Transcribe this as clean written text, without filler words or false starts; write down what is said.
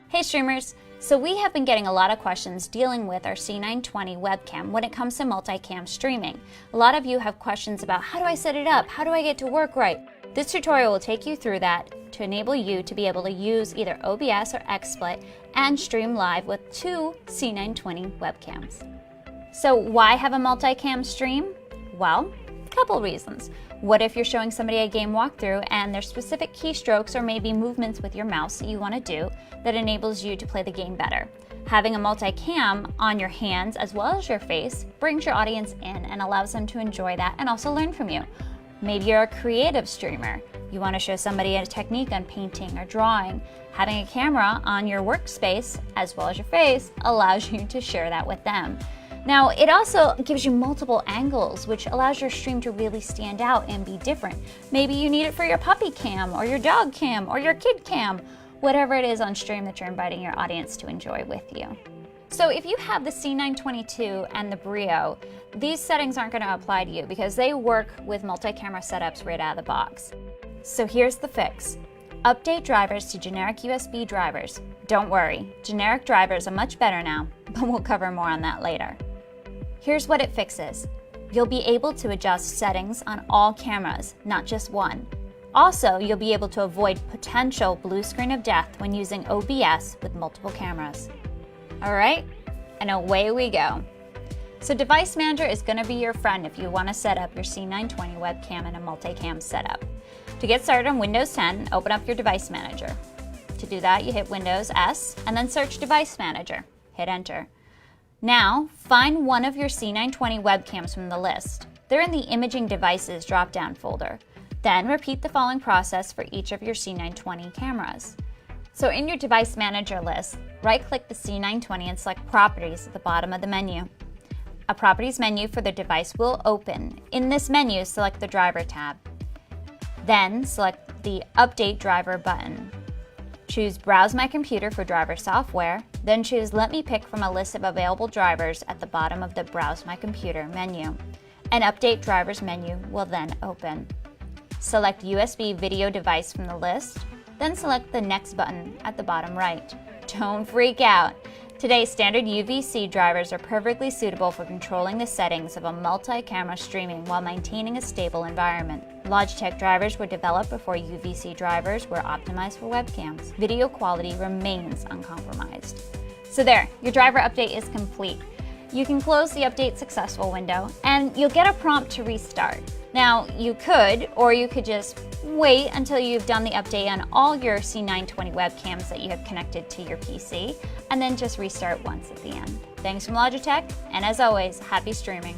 Hey streamers! So we have been getting a lot of questions dealing with our C920 webcam when it comes to multicam streaming. A lot of you have questions about how do I set it up? How do I get to work right? This tutorial will take you through that to enable you to be able to use either OBS or XSplit and stream live with two C920 webcams. So why have a multicam stream? Well, a couple reasons. What if you're showing somebody a game walkthrough and there's specific keystrokes or maybe movements with your mouse that you want to do that enables you to play the game better? Having a multicam on your hands as well as your face brings your audience in and allows them to enjoy that and also learn from you. Maybe you're a creative streamer. You want to show somebody a technique on painting or drawing. Having a camera on your workspace as well as your face allows you to share that with them. Now, it also gives you multiple angles, which allows your stream to really stand out and be different. Maybe you need it for your puppy cam, or your dog cam, or your kid cam, whatever it is on stream that you're inviting your audience to enjoy with you. So if you have the C922 and the Brio, these settings aren't going to apply to you because they work with multi-camera setups right out of the box. So here's the fix. Update drivers to generic USB drivers. Don't worry, generic drivers are much better now, but we'll cover more on that later. Here's what it fixes. You'll be able to adjust settings on all cameras, not just one. Also, you'll be able to avoid potential blue screen of death when using OBS with multiple cameras. All right, and away we go. So Device Manager is going to be your friend if you want to set up your C920 webcam in a multicam setup. To get started on Windows 10, open up your Device Manager. To do that, you hit Windows S and then search Device Manager. Hit Enter. Now, find one of your C920 webcams from the list. They're in the Imaging Devices drop-down folder. Then repeat the following process for each of your C920 cameras. So in your Device Manager list, right-click the C920 and select Properties at the bottom of the menu. A Properties menu for the device will open. In this menu, select the Driver tab. Then select the Update Driver button. Choose Browse My Computer for driver software, then choose Let me pick from a list of available drivers at the bottom of the Browse My Computer menu. An Update Drivers menu will then open. Select USB video device from the list, then select the Next button at the bottom right. Don't freak out! Today's standard UVC drivers are perfectly suitable for controlling the settings of a multi-camera streaming while maintaining a stable environment. Logitech drivers were developed before UVC drivers were optimized for webcams. Video quality remains uncompromised. So there, your driver update is complete. You can close the Update Successful window and you'll get a prompt to restart. Now, you could just wait until you've done the update on all your C920 webcams that you have connected to your PC, and then just restart once at the end. Thanks from Logitech, and as always, happy streaming.